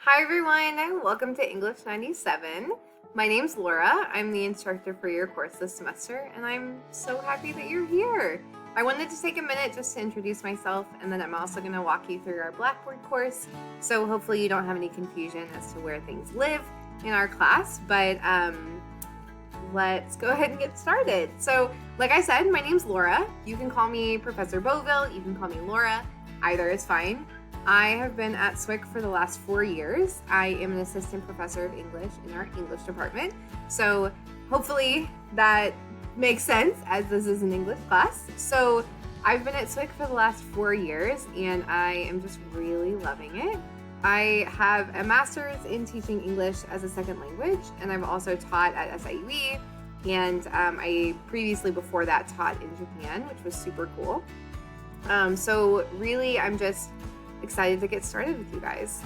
Hi everyone, welcome to English 97. My name's Laura. I'm the instructor for your course this semester, and I'm so happy that you're here. I wanted to take a minute just to introduce myself, and then I'm also going to walk you through our Blackboard course, so hopefully you don't have any confusion as to where things live in our class, but let's go ahead and get started. So, like I said, my name's Laura. You can call me Professor Boville, you can call me Laura, either is fine. I have been at SWIC for the last 4 years. I am an assistant professor of English in our English department. So hopefully that makes sense as this is an English class. So I've been at SWIC for the last 4 years and I am just really loving it. I have a master's in teaching English as a second language, and I've also taught at SIUE, and I previously before that taught in Japan, which was super cool. So really I'm just excited to get started with you guys.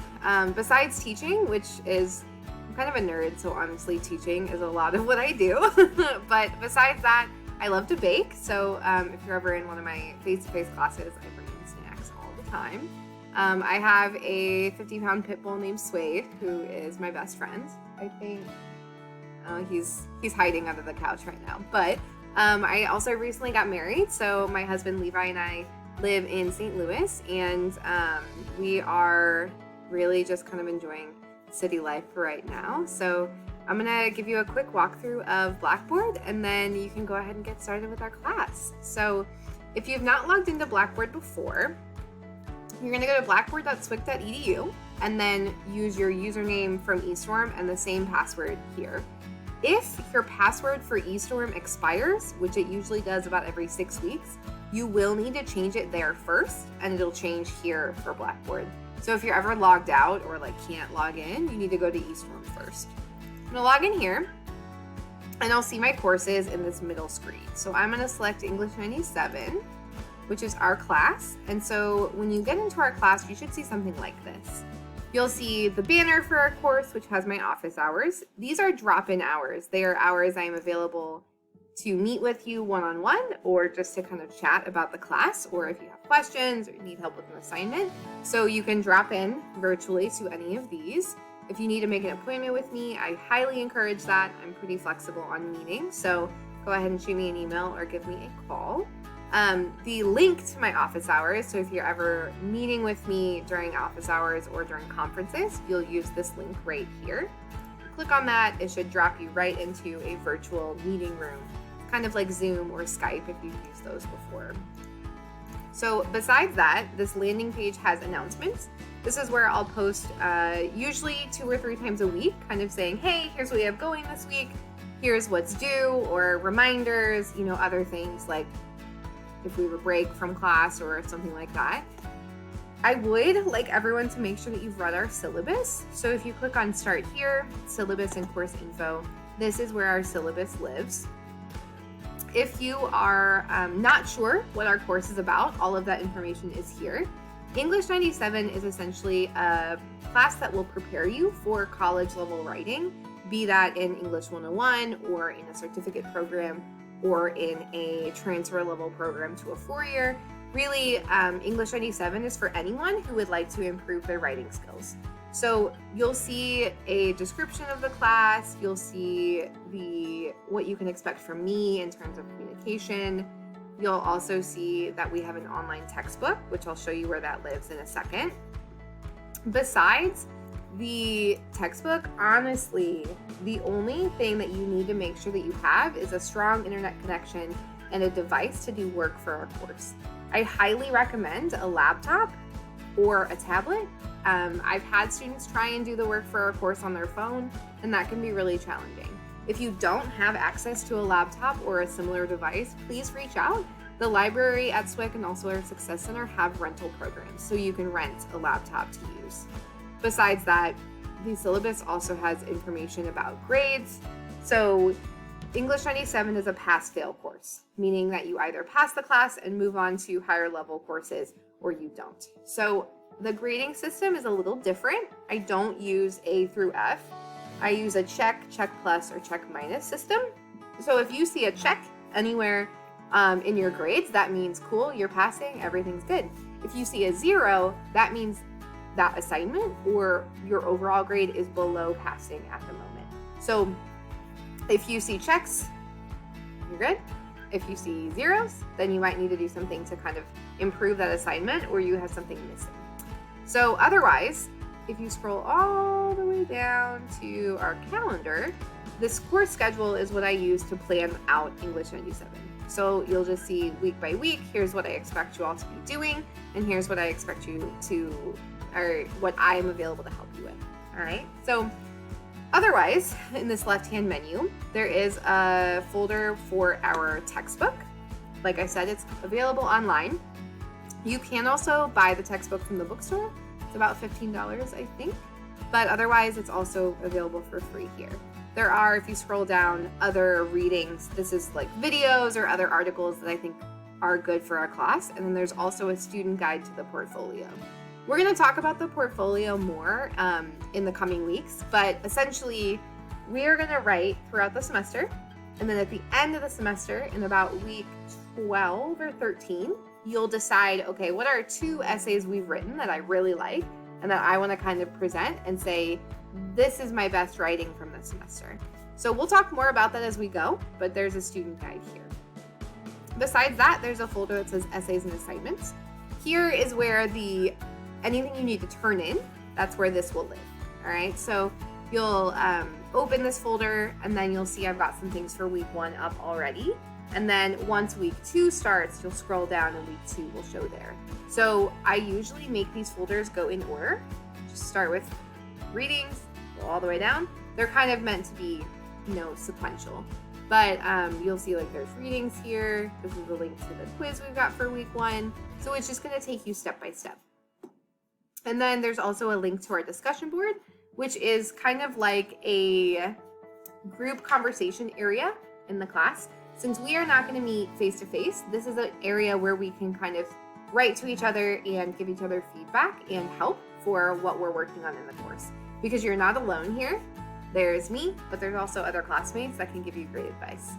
Besides teaching, which is, I'm kind of a nerd, so honestly teaching is a lot of what I do. But besides that, I love to bake. So if you're ever in one of my face-to-face classes, I bring in snacks all the time. I have a 50-pound pit bull named Suede, who is my best friend. I think he's hiding under the couch right now. But I also recently got married, so my husband Levi and I live in St. Louis, and we are really just kind of enjoying city life for right now. So I'm gonna give you a quick walkthrough of Blackboard, and then you can go ahead and get started with our class. So if you've not logged into Blackboard before, you're gonna go to blackboard.swic.edu and then use your username from eStorm and the same password here. If your password for eStorm expires, which it usually does about every 6 weeks, you will need to change it there first, and it'll change here for Blackboard. So if you're ever logged out or can't log in, you need to go to eStorm first. I'm gonna log in here, and I'll see my courses in this middle screen. So I'm gonna select English 97, which is our class. And so when you get into our class, you should see something like this. You'll see the banner for our course, which has my office hours. These are drop-in hours. They are hours I am available to meet with you one-on-one, or just to kind of chat about the class, or if you have questions or you need help with an assignment. So you can drop in virtually to any of these. If you need to make an appointment with me, I highly encourage that. I'm pretty flexible on meetings, so go ahead and shoot me an email or give me a call. The link to my office hours, so if you're ever meeting with me during office hours or during conferences, you'll use this link right here. Click on that, it should drop you right into a virtual meeting room, kind of like Zoom or Skype if you've used those before. So besides that, this landing page has announcements. This is where I'll post usually 2 or 3 times a week, kind of saying, hey, here's what we have going this week, here's what's due, or reminders, other things like if we have a break from class or something like that. I would like everyone to make sure that you've read our syllabus. So if you click on Start Here, Syllabus and Course Info, this is where our syllabus lives. If you are not sure what our course is about, all of that information is here. English 97 is essentially a class that will prepare you for college level writing, be that in English 101 or in a certificate program or in a transfer level program to a 4-year. Really, English 97 is for anyone who would like to improve their writing skills. So you'll see a description of the class, you'll see what you can expect from me in terms of communication. You'll also see that we have an online textbook, which I'll show you where that lives in a second. Besides the textbook, honestly, the only thing that you need to make sure that you have is a strong internet connection and a device to do work for our course. I highly recommend a laptop or a tablet. I've had students try and do the work for our course on their phone, and that can be really challenging. If you don't have access to a laptop or a similar device, please reach out. The library at SWIC and also our Success Center have rental programs, so you can rent a laptop to use. Besides that, the syllabus also has information about grades. So English 97 is a pass-fail course, meaning that you either pass the class and move on to higher level courses, or you don't. So the grading system is a little different. I don't use A through F. I use a check, check plus, or check minus system. So if you see a check anywhere in your grades, that means cool, you're passing, everything's good. If you see a 0, that means that assignment, or your overall grade is below passing at the moment. So if you see checks, you're good. If you see zeros, then you might need to do something to kind of improve that assignment, or you have something missing. So otherwise, if you scroll all the way down to our calendar, this course schedule is what I use to plan out English 97. So you'll just see week by week, here's what I expect you all to be doing, and here's what I expect you to, or what I am available to help you with. All right. So otherwise, in this left-hand menu, there is a folder for our textbook. Like I said, it's available online. You can also buy the textbook from the bookstore. It's about $15, I think. But otherwise, it's also available for free here. There are, if you scroll down, other readings. This is like videos or other articles that I think are good for our class. And then there's also a student guide to the portfolio. We're going to talk about the portfolio more in the coming weeks, but essentially we are going to write throughout the semester. And then at the end of the semester, in about week 12 or 13, you'll decide, okay, what are 2 essays we've written that I really like and that I want to kind of present and say, this is my best writing from this semester. So we'll talk more about that as we go, but there's a student guide here. Besides that, there's a folder that says essays and assignments. Here is where anything you need to turn in, that's where this will live. All right, so you'll open this folder and then you'll see I've got some things for week 1 up already. And then once week 2 starts, you'll scroll down and week 2 will show there. So I usually make these folders go in order. Just start with readings, go all the way down. They're kind of meant to be, sequential. But you'll see like there's readings here. This is the link to the quiz we've got for week 1. So it's just gonna take you step by step. And then there's also a link to our discussion board, which is kind of like a group conversation area in the class. Since we are not going to meet face-to-face, this is an area where we can kind of write to each other and give each other feedback and help for what we're working on in the course. Because you're not alone here. There's me, but there's also other classmates that can give you great advice.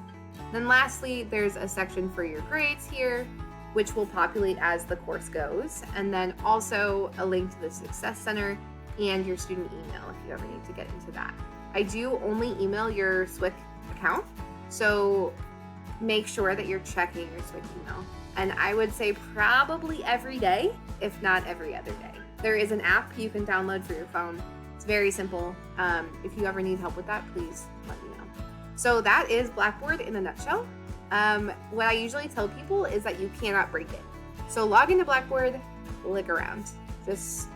Then lastly, there's a section for your grades here, which will populate as the course goes. And then also a link to the Success Center and your student email if you ever need to get into that. I do only email your SWIC account, so make sure that you're checking your SWIC email. And I would say probably every day, if not every other day. There is an app you can download for your phone. It's very simple. If you ever need help with that, please let me know. So that is Blackboard in a nutshell. What I usually tell people is that you cannot break it. So log into Blackboard, look around. Just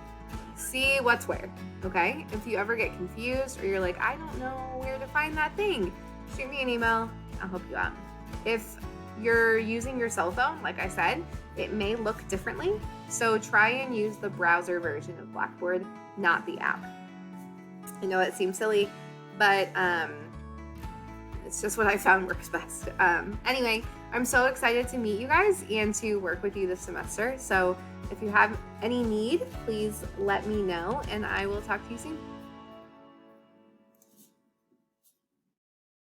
see what's where, okay? If you ever get confused or you're like, I don't know where to find that thing, shoot me an email, I'll help you out. If you're using your cell phone, like I said, it may look differently. So try and use the browser version of Blackboard, not the app. I know it seems silly, but it's just what I found works best. Anyway, I'm so excited to meet you guys and to work with you this semester. So if you have any need, please let me know and I will talk to you soon.